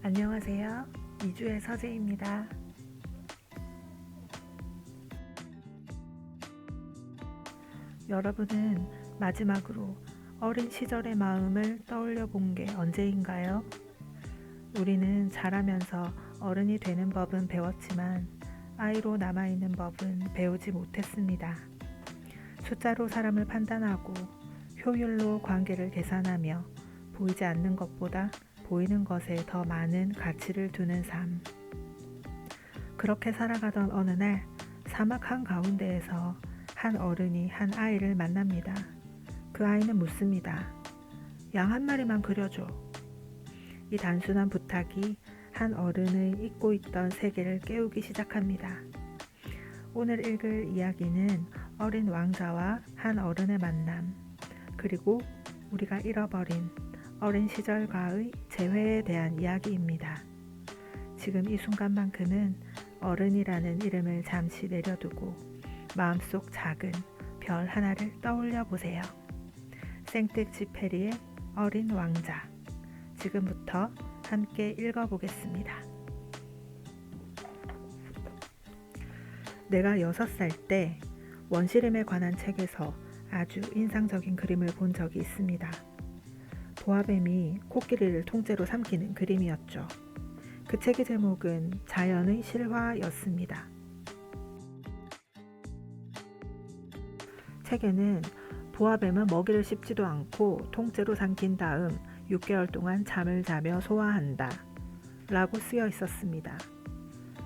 안녕하세요. 이주의 서재입니다. 여러분은 마지막으로 어린 시절의 마음을 떠올려 본 게 언제인가요? 우리는 자라면서 어른이 되는 법은 배웠지만 아이로 남아있는 법은 배우지 못했습니다. 숫자로 사람을 판단하고 효율로 관계를 계산하며 보이지 않는 것보다 보이는 것에 더 많은 가치를 두는 삶. 그렇게 살아가던 어느 날 사막 한가운데에서 한 어른이 한 아이를 만납니다. 그 아이는 묻습니다. 양 한 마리만 그려줘. 이 단순한 부탁이 한 어른의 잊고 있던 세계를 깨우기 시작합니다. 오늘 읽을 이야기는 어린 왕자와 한 어른의 만남, 그리고 우리가 잃어버린 어린 시절과의 재회에 대한 이야기입니다. 지금 이 순간만큼은 어른이라는 이름을 잠시 내려두고 마음속 작은 별 하나를 떠올려 보세요. 생텍쥐페리의 어린 왕자. 지금부터 함께 읽어보겠습니다. 내가 6살 때 원시림에 관한 책에서 아주 인상적인 그림을 본 적이 있습니다. 보아뱀이 코끼리를 통째로 삼키는 그림이었죠. 그 책의 제목은 자연의 실화였습니다. 책에는 보아뱀은 먹이를 씹지도 않고 통째로 삼킨 다음 6개월 동안 잠을 자며 소화한다 라고 쓰여 있었습니다.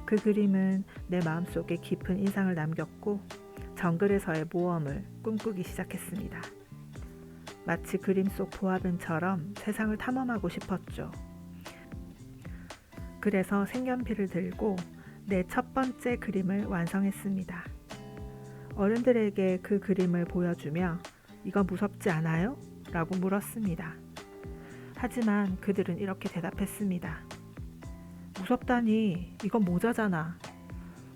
그 그림은 내 마음속에 깊은 인상을 남겼고 정글에서의 모험을 꿈꾸기 시작했습니다. 마치 그림 속 보아뱀처럼 세상을 탐험하고 싶었죠. 그래서 색연필을 들고 내 첫 번째 그림을 완성했습니다. 어른들에게 그 그림을 보여주며 이거 무섭지 않아요? 라고 물었습니다. 하지만 그들은 이렇게 대답했습니다. 무섭다니, 이건 모자잖아.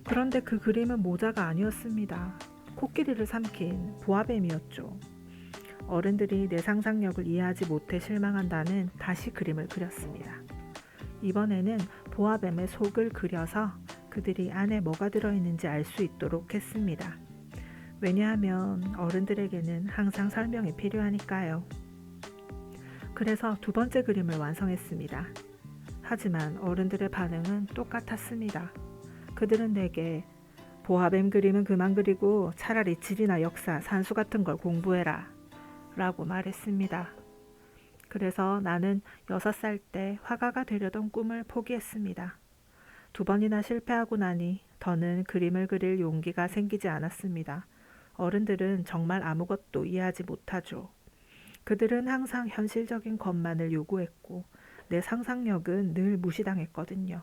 그런데 그 그림은 모자가 아니었습니다. 코끼리를 삼킨 보아뱀이었죠. 어른들이 내 상상력을 이해하지 못해 실망한다는 다시 그림을 그렸습니다. 이번에는 보아뱀의 속을 그려서 그들이 안에 뭐가 들어있는지 알 수 있도록 했습니다. 왜냐하면 어른들에게는 항상 설명이 필요하니까요. 그래서 두 번째 그림을 완성했습니다. 하지만 어른들의 반응은 똑같았습니다. 그들은 내게 보아뱀 그림은 그만 그리고 차라리 지리나 역사, 산수 같은 걸 공부해라 라고 말했습니다. 그래서 나는 6살 때 화가가 되려던 꿈을 포기했습니다. 2번이나 실패하고 나니 더는 그림을 그릴 용기가 생기지 않았습니다. 어른들은 정말 아무것도 이해하지 못하죠. 그들은 항상 현실적인 것만을 요구했고 내 상상력은 늘 무시당했거든요.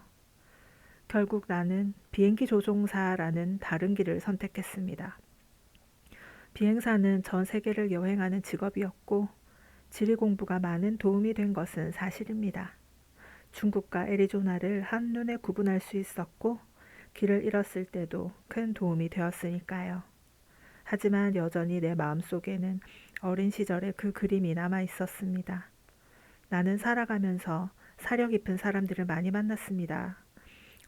결국 나는 비행기 조종사라는 다른 길을 선택했습니다. 비행사는 전 세계를 여행하는 직업이었고 지리 공부가 많은 도움이 된 것은 사실입니다. 중국과 애리조나를 한눈에 구분할 수 있었고 길을 잃었을 때도 큰 도움이 되었으니까요. 하지만 여전히 내 마음속에는 어린 시절의 그 그림이 남아 있었습니다. 나는 살아가면서 사려 깊은 사람들을 많이 만났습니다.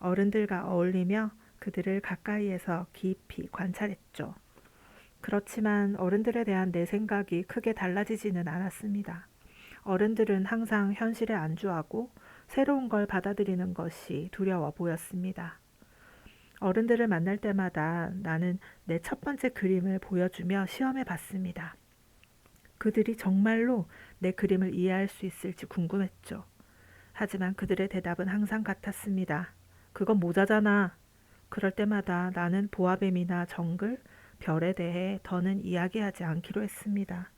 어른들과 어울리며 그들을 가까이에서 깊이 관찰했죠. 그렇지만 어른들에 대한 내 생각이 크게 달라지지는 않았습니다. 어른들은 항상 현실에 안주하고 새로운 걸 받아들이는 것이 두려워 보였습니다. 어른들을 만날 때마다 나는 내 첫 번째 그림을 보여주며 시험해 봤습니다. 그들이 정말로 내 그림을 이해할 수 있을지 궁금했죠. 하지만 그들의 대답은 항상 같았습니다. 그건 모자잖아. 그럴 때마다 나는 보아뱀이나 정글, 별에 대해 더는 이야기하지 않기로 했습니다.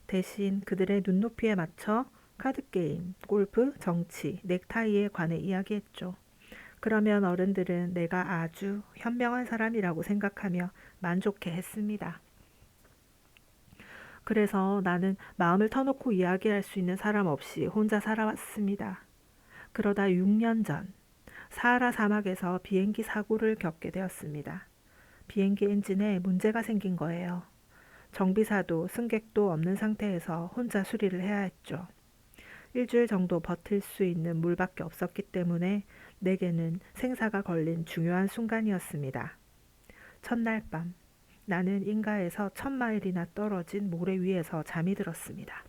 대신 그들의 눈높이에 맞춰 카드게임, 골프, 정치, 넥타이에 관해 이야기했죠. 그러면 어른들은 내가 아주 현명한 사람이라고 생각하며 만족해 했습니다. 그래서 나는 마음을 터놓고 이야기할 수 있는 사람 없이 혼자 살아왔습니다. 그러다 6년 전 사하라 사막에서 비행기 사고를 겪게 되었습니다. 비행기 엔진에 문제가 생긴 거예요. 정비사도 승객도 없는 상태에서 혼자 수리를 해야 했죠. 일주일 정도 버틸 수 있는 물밖에 없었기 때문에 내게는 생사가 걸린 중요한 순간이었습니다. 첫날 밤, 나는 인가에서 1000마일이나 떨어진 모래 위에서 잠이 들었습니다.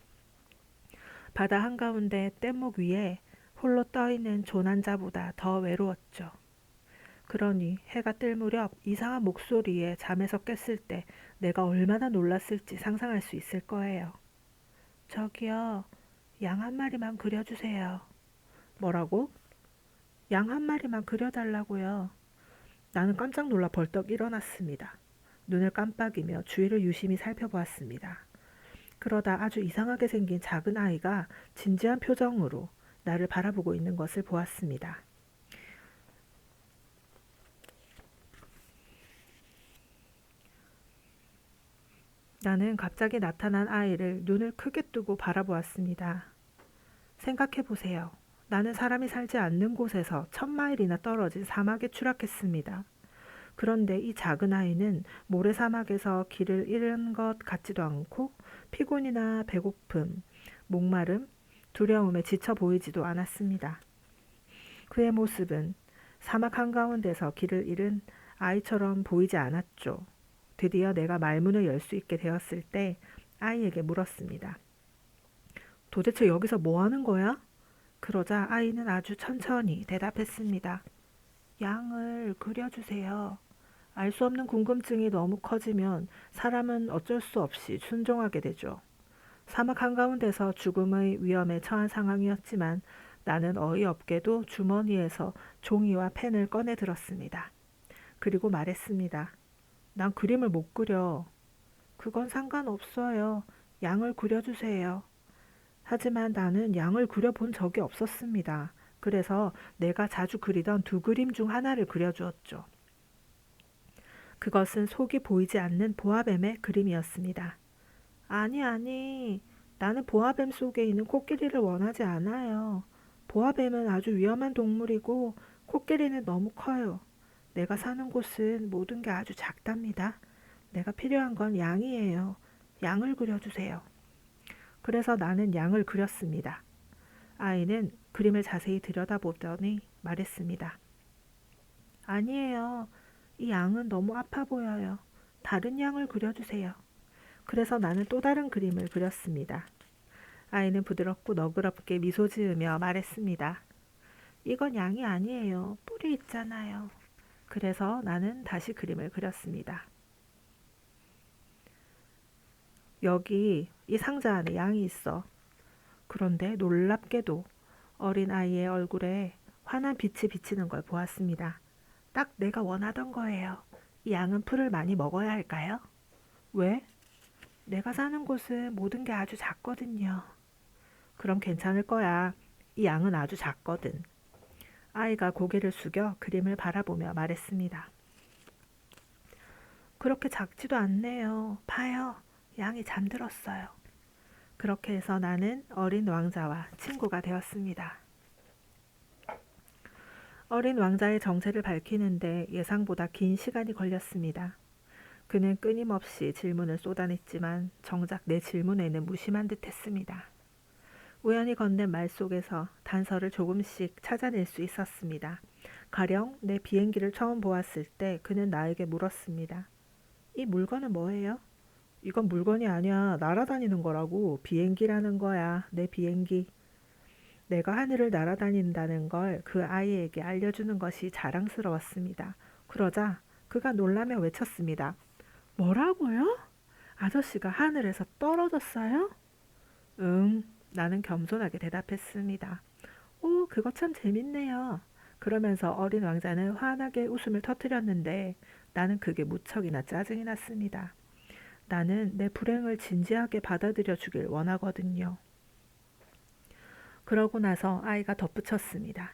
바다 한가운데 뗏목 위에 홀로 떠있는 조난자보다 더 외로웠죠. 그러니 해가 뜰 무렵 이상한 목소리에 잠에서 깼을 때 내가 얼마나 놀랐을지 상상할 수 있을 거예요. 저기요, 양 한 마리만 그려주세요. 뭐라고? 양 한 마리만 그려달라고요. 나는 깜짝 놀라 벌떡 일어났습니다. 눈을 깜빡이며 주위를 유심히 살펴보았습니다. 그러다 아주 이상하게 생긴 작은 아이가 진지한 표정으로 나를 바라보고 있는 것을 보았습니다. 나는 갑자기 나타난 아이를 눈을 크게 뜨고 바라보았습니다. 생각해 보세요. 나는 사람이 살지 않는 곳에서 1000마일이나 떨어진 사막에 추락했습니다. 그런데 이 작은 아이는 모래사막에서 길을 잃은 것 같지도 않고 피곤이나 배고픔, 목마름, 두려움에 지쳐 보이지도 않았습니다. 그의 모습은 사막 한가운데서 길을 잃은 아이처럼 보이지 않았죠. 드디어 내가 말문을 열 수 있게 되었을 때 아이에게 물었습니다. 도대체 여기서 뭐 하는 거야? 그러자 아이는 아주 천천히 대답했습니다. 양을 그려주세요. 알 수 없는 궁금증이 너무 커지면 사람은 어쩔 수 없이 순종하게 되죠. 사막 한가운데서 죽음의 위험에 처한 상황이었지만 나는 어이없게도 주머니에서 종이와 펜을 꺼내 들었습니다. 그리고 말했습니다. 난 그림을 못 그려. 그건 상관없어요. 양을 그려주세요. 하지만 나는 양을 그려본 적이 없었습니다. 그래서 내가 자주 그리던 두 그림 중 하나를 그려주었죠. 그것은 속이 보이지 않는 보아뱀의 그림이었습니다. 아니, 나는 보아뱀 속에 있는 코끼리를 원하지 않아요. 보아뱀은 아주 위험한 동물이고 코끼리는 너무 커요. 내가 사는 곳은 모든 게 아주 작답니다. 내가 필요한 건 양이에요. 양을 그려주세요. 그래서 나는 양을 그렸습니다. 아이는 그림을 자세히 들여다보더니 말했습니다. 아니에요. 이 양은 너무 아파 보여요. 다른 양을 그려주세요. 그래서 나는 또 다른 그림을 그렸습니다. 아이는 부드럽고 너그럽게 미소 지으며 말했습니다. 이건 양이 아니에요. 뿔이 있잖아요. 그래서 나는 다시 그림을 그렸습니다. 여기 이 상자 안에 양이 있어. 그런데 놀랍게도 어린 아이의 얼굴에 환한 빛이 비치는 걸 보았습니다. 딱 내가 원하던 거예요. 이 양은 풀을 많이 먹어야 할까요? 왜? 내가 사는 곳은 모든 게 아주 작거든요. 그럼 괜찮을 거야. 이 양은 아주 작거든. 아이가 고개를 숙여 그림을 바라보며 말했습니다. 그렇게 작지도 않네요. 봐요. 양이 잠들었어요. 그렇게 해서 나는 어린 왕자와 친구가 되었습니다. 어린 왕자의 정체를 밝히는데 예상보다 긴 시간이 걸렸습니다. 그는 끊임없이 질문을 쏟아냈지만 정작 내 질문에는 무심한 듯 했습니다. 우연히 건넨 말 속에서 단서를 조금씩 찾아낼 수 있었습니다. 가령 내 비행기를 처음 보았을 때 그는 나에게 물었습니다. 이 물건은 뭐예요? 이건 물건이 아니야. 날아다니는 거라고. 비행기라는 거야. 내 비행기. 내가 하늘을 날아다닌다는 걸 그 아이에게 알려주는 것이 자랑스러웠습니다. 그러자 그가 놀라며 외쳤습니다. 뭐라고요? 아저씨가 하늘에서 떨어졌어요? 응, 나는 겸손하게 대답했습니다. 오, 그거 참 재밌네요. 그러면서 어린 왕자는 환하게 웃음을 터뜨렸는데 나는 그게 무척이나 짜증이 났습니다. 나는 내 불행을 진지하게 받아들여 주길 원하거든요. 그러고 나서 아이가 덧붙였습니다.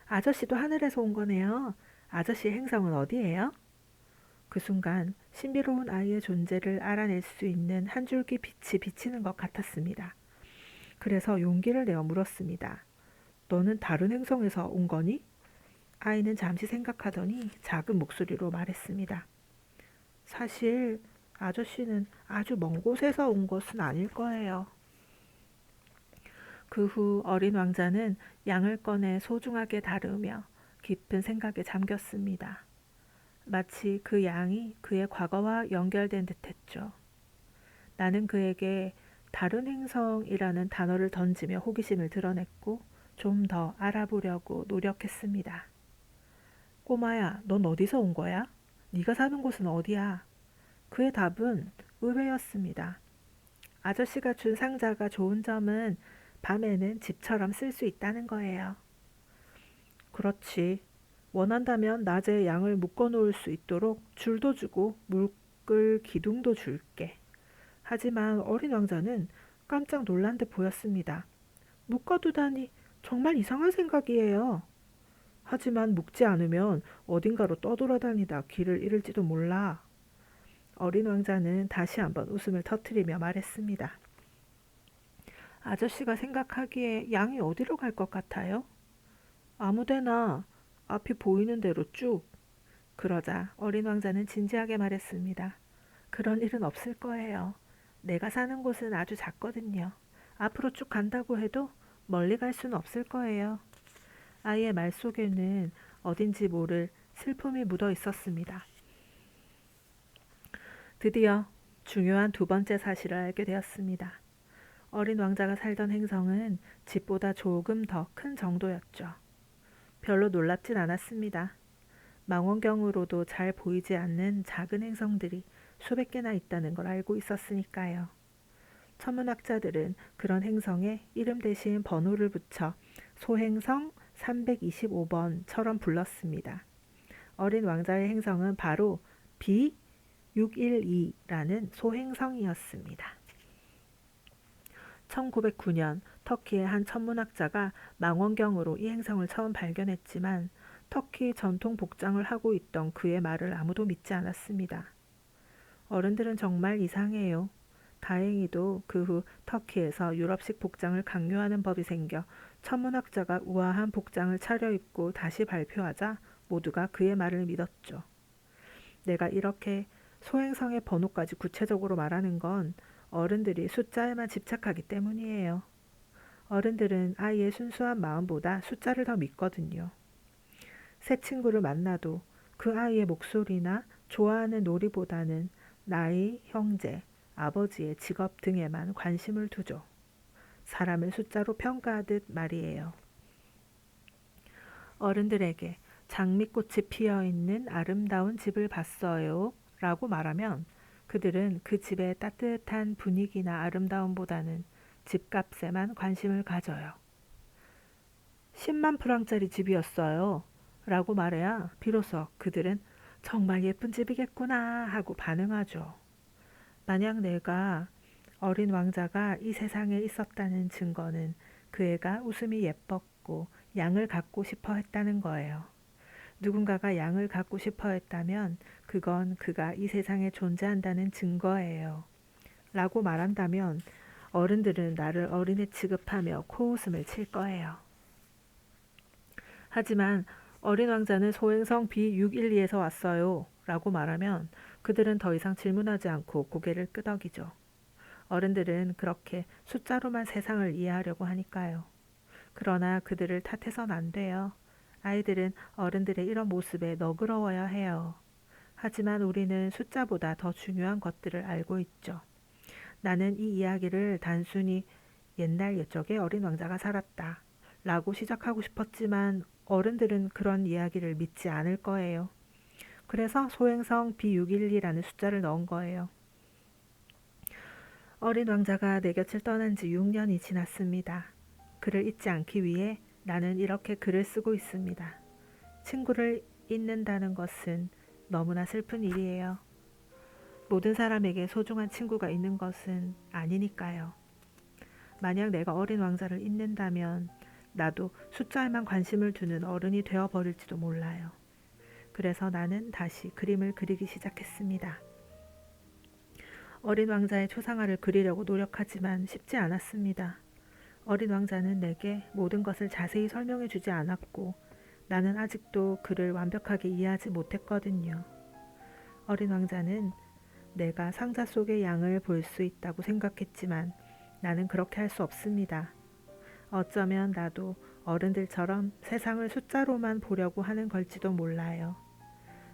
아저씨도 하늘에서 온 거네요. 아저씨의 행성은 어디예요? 그 순간 신비로운 아이의 존재를 알아낼 수 있는 한 줄기 빛이 비치는 것 같았습니다. 그래서 용기를 내어 물었습니다. 너는 다른 행성에서 온 거니? 아이는 잠시 생각하더니 작은 목소리로 말했습니다. 사실 아저씨는 아주 먼 곳에서 온 것은 아닐 거예요. 그 후 어린 왕자는 양을 꺼내 소중하게 다루며 깊은 생각에 잠겼습니다. 마치 그 양이 그의 과거와 연결된 듯했죠. 나는 그에게 다른 행성이라는 단어를 던지며 호기심을 드러냈고 좀 더 알아보려고 노력했습니다. 꼬마야, 넌 어디서 온 거야? 네가 사는 곳은 어디야? 그의 답은 의외였습니다. 아저씨가 준 상자가 좋은 점은 밤에는 집처럼 쓸 수 있다는 거예요. 그렇지. 원한다면 낮에 양을 묶어 놓을 수 있도록 줄도 주고 묶을 기둥도 줄게. 하지만 어린 왕자는 깜짝 놀란 듯 보였습니다. 묶어두다니 정말 이상한 생각이에요. 하지만 묶지 않으면 어딘가로 떠돌아다니다 길을 잃을지도 몰라. 어린 왕자는 다시 한번 웃음을 터뜨리며 말했습니다. 아저씨가 생각하기에 양이 어디로 갈 것 같아요? 아무데나 앞이 보이는 대로 쭉. 그러자 어린 왕자는 진지하게 말했습니다. 그런 일은 없을 거예요. 내가 사는 곳은 아주 작거든요. 앞으로 쭉 간다고 해도 멀리 갈 수는 없을 거예요. 아이의 말 속에는 어딘지 모를 슬픔이 묻어 있었습니다. 드디어 중요한 두 번째 사실을 알게 되었습니다. 어린 왕자가 살던 행성은 집보다 조금 더 큰 정도였죠. 별로 놀랍진 않았습니다. 망원경으로도 잘 보이지 않는 작은 행성들이 수백 개나 있다는 걸 알고 있었으니까요. 천문학자들은 그런 행성에 이름 대신 번호를 붙여 소행성 325번처럼 불렀습니다. 어린 왕자의 행성은 바로 B612라는 소행성이었습니다. 1909년 터키의 한 천문학자가 망원경으로 이 행성을 처음 발견했지만 터키 전통 복장을 하고 있던 그의 말을 아무도 믿지 않았습니다. 어른들은 정말 이상해요. 다행히도 그 후 터키에서 유럽식 복장을 강요하는 법이 생겨 천문학자가 우아한 복장을 차려입고 다시 발표하자 모두가 그의 말을 믿었죠. 내가 이렇게 소행성의 번호까지 구체적으로 말하는 건 어른들이 숫자에만 집착하기 때문이에요. 어른들은 아이의 순수한 마음보다 숫자를 더 믿거든요. 새 친구를 만나도 그 아이의 목소리나 좋아하는 놀이보다는 나이, 형제, 아버지의 직업 등에만 관심을 두죠. 사람을 숫자로 평가하듯 말이에요. 어른들에게 장미꽃이 피어있는 아름다운 집을 봤어요 라고 말하면 그들은 그 집의 따뜻한 분위기나 아름다움보다는 집값에만 관심을 가져요. 10만 프랑짜리 집이었어요 라고 말해야 비로소 그들은 정말 예쁜 집이겠구나 하고 반응하죠. 만약 내가 어린 왕자가 이 세상에 있었다는 증거는 그 애가 웃음이 예뻤고 양을 갖고 싶어 했다는 거예요. 누군가가 양을 갖고 싶어 했다면 그건 그가 이 세상에 존재한다는 증거예요. 라고 말한다면 어른들은 나를 어린애 취급하며 코웃음을 칠 거예요. 하지만 어린 왕자는 소행성 B612에서 왔어요. 라고 말하면 그들은 더 이상 질문하지 않고 고개를 끄덕이죠. 어른들은 그렇게 숫자로만 세상을 이해하려고 하니까요. 그러나 그들을 탓해선 안 돼요. 아이들은 어른들의 이런 모습에 너그러워야 해요. 하지만 우리는 숫자보다 더 중요한 것들을 알고 있죠. 나는 이 이야기를 단순히 옛날 옛적에 어린 왕자가 살았다 라고 시작하고 싶었지만 어른들은 그런 이야기를 믿지 않을 거예요. 그래서 소행성 B612라는 숫자를 넣은 거예요. 어린 왕자가 내 곁을 떠난 지 6년이 지났습니다. 그를 잊지 않기 위해 나는 이렇게 글을 쓰고 있습니다. 친구를 잊는다는 것은 너무나 슬픈 일이에요. 모든 사람에게 소중한 친구가 있는 것은 아니니까요. 만약 내가 어린 왕자를 잊는다면 나도 숫자에만 관심을 두는 어른이 되어버릴지도 몰라요. 그래서 나는 다시 그림을 그리기 시작했습니다. 어린 왕자의 초상화를 그리려고 노력하지만 쉽지 않았습니다. 어린 왕자는 내게 모든 것을 자세히 설명해 주지 않았고 나는 아직도 그를 완벽하게 이해하지 못했거든요. 어린 왕자는 내가 상자 속의 양을 볼 수 있다고 생각했지만 나는 그렇게 할 수 없습니다. 어쩌면 나도 어른들처럼 세상을 숫자로만 보려고 하는 걸지도 몰라요.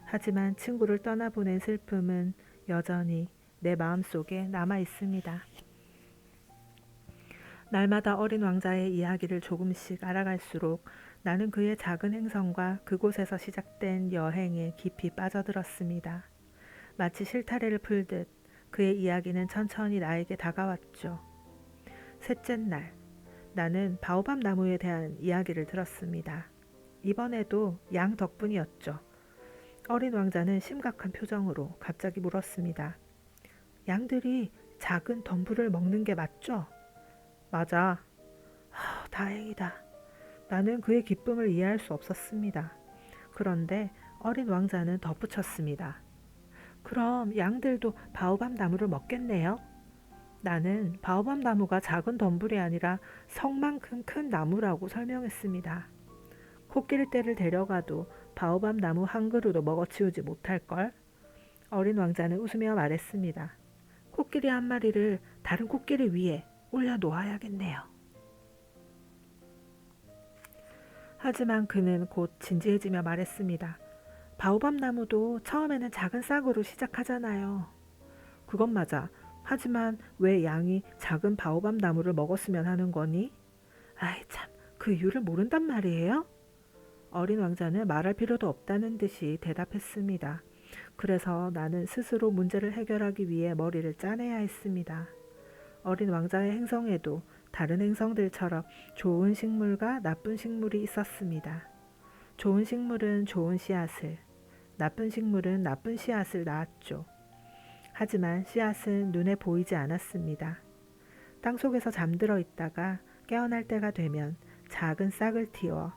하지만 친구를 떠나보낸 슬픔은 여전히 내 마음속에 남아 있습니다. 날마다 어린 왕자의 이야기를 조금씩 알아갈수록 나는 그의 작은 행성과 그곳에서 시작된 여행에 깊이 빠져들었습니다. 마치 실타래를 풀듯 그의 이야기는 천천히 나에게 다가왔죠. 셋째 날, 나는 바오밥 나무에 대한 이야기를 들었습니다. 이번에도 양 덕분이었죠. 어린 왕자는 심각한 표정으로 갑자기 물었습니다. 양들이 작은 덤불을 먹는 게 맞죠? 맞아. 다행이다. 나는 그의 기쁨을 이해할 수 없었습니다. 그런데 어린 왕자는 덧붙였습니다. 그럼 양들도 바오밥 나무를 먹겠네요? 나는 바오밥 나무가 작은 덤불이 아니라 성만큼 큰 나무라고 설명했습니다. 코끼리 떼를 데려가도 바오밥 나무 한 그루도 먹어치우지 못할걸? 어린 왕자는 웃으며 말했습니다. 코끼리 한 마리를 다른 코끼리 위에 올려놓아야겠네요. 하지만 그는 곧 진지해지며 말했습니다. 바오밥 나무도 처음에는 작은 싹으로 시작하잖아요. 그건 맞아. 하지만 왜 양이 작은 바오밥 나무를 먹었으면 하는 거니? 아이 참, 그 이유를 모른단 말이에요? 어린 왕자는 말할 필요도 없다는 듯이 대답했습니다. 그래서 나는 스스로 문제를 해결하기 위해 머리를 짜내야 했습니다. 어린 왕자의 행성에도 다른 행성들처럼 좋은 식물과 나쁜 식물이 있었습니다. 좋은 식물은 좋은 씨앗을, 나쁜 식물은 나쁜 씨앗을 낳았죠. 하지만 씨앗은 눈에 보이지 않았습니다. 땅속에서 잠들어 있다가 깨어날 때가 되면 작은 싹을 틔워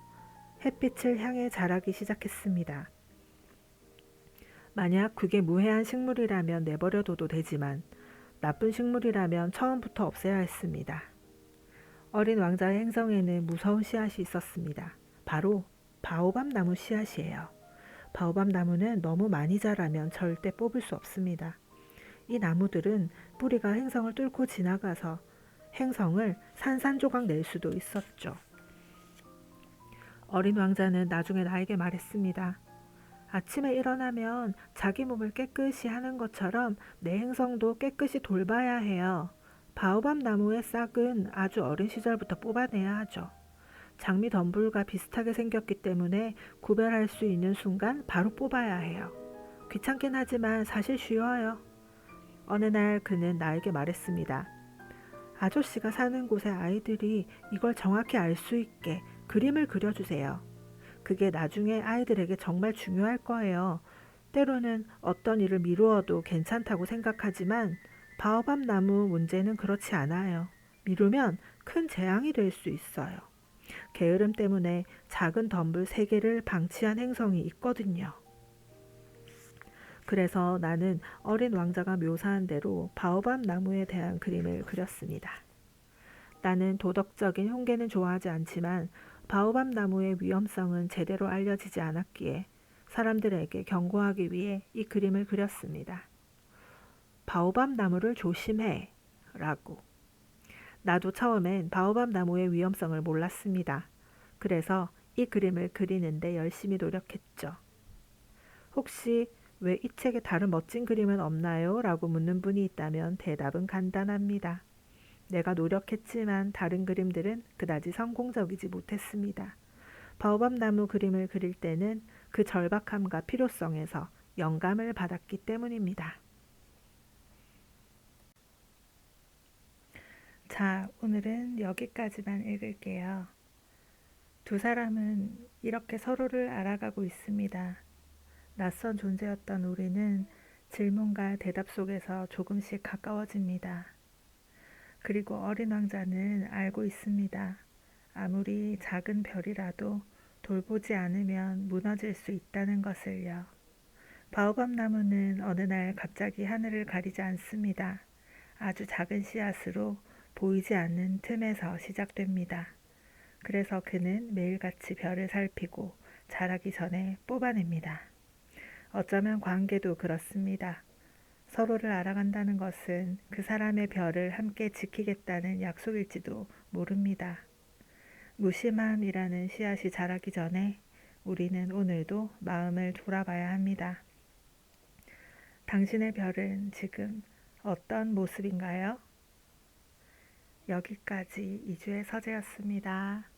햇빛을 향해 자라기 시작했습니다. 만약 그게 무해한 식물이라면 내버려둬도 되지만 나쁜 식물이라면 처음부터 없애야 했습니다. 어린 왕자의 행성에는 무서운 씨앗이 있었습니다. 바로 바오밥 나무 씨앗이에요. 바오밥 나무는 너무 많이 자라면 절대 뽑을 수 없습니다. 이 나무들은 뿌리가 행성을 뚫고 지나가서 행성을 산산조각 낼 수도 있었죠. 어린 왕자는 나중에 나에게 말했습니다. 아침에 일어나면 자기 몸을 깨끗이 하는 것처럼 내 행성도 깨끗이 돌봐야 해요. 바오밥 나무의 싹은 아주 어린 시절부터 뽑아내야 하죠. 장미 덤불과 비슷하게 생겼기 때문에 구별할 수 있는 순간 바로 뽑아야 해요. 귀찮긴 하지만 사실 쉬워요. 어느 날 그는 나에게 말했습니다. 아저씨가 사는 곳의 아이들이 이걸 정확히 알 수 있게 그림을 그려주세요. 그게 나중에 아이들에게 정말 중요할 거예요. 때로는 어떤 일을 미루어도 괜찮다고 생각하지만 바오밥 나무 문제는 그렇지 않아요. 미루면 큰 재앙이 될 수 있어요. 게으름 때문에 작은 덤불 3개를 방치한 행성이 있거든요. 그래서 나는 어린 왕자가 묘사한 대로 바오밥 나무에 대한 그림을 그렸습니다. 나는 도덕적인 흉계는 좋아하지 않지만 바오밥 나무의 위험성은 제대로 알려지지 않았기에 사람들에게 경고하기 위해 이 그림을 그렸습니다. 바오밥 나무를 조심해 라고. 나도 처음엔 바오밥 나무의 위험성을 몰랐습니다. 그래서 이 그림을 그리는데 열심히 노력했죠. 혹시 왜 이 책에 다른 멋진 그림은 없나요? 라고 묻는 분이 있다면 대답은 간단합니다. 내가 노력했지만 다른 그림들은 그다지 성공적이지 못했습니다. 바오밥 나무 그림을 그릴 때는 그 절박함과 필요성에서 영감을 받았기 때문입니다. 자, 오늘은 여기까지만 읽을게요. 두 사람은 이렇게 서로를 알아가고 있습니다. 낯선 존재였던 우리는 질문과 대답 속에서 조금씩 가까워집니다. 그리고 어린 왕자는 알고 있습니다. 아무리 작은 별이라도 돌보지 않으면 무너질 수 있다는 것을요. 바오밥 나무는 어느 날 갑자기 하늘을 가리지 않습니다. 아주 작은 씨앗으로 보이지 않는 틈에서 시작됩니다. 그래서 그는 매일같이 별을 살피고 자라기 전에 뽑아냅니다. 어쩌면 관계도 그렇습니다. 서로를 알아간다는 것은 그 사람의 별을 함께 지키겠다는 약속일지도 모릅니다. 무심함이라는 씨앗이 자라기 전에 우리는 오늘도 마음을 돌아봐야 합니다. 당신의 별은 지금 어떤 모습인가요? 여기까지 이주의 서재였습니다.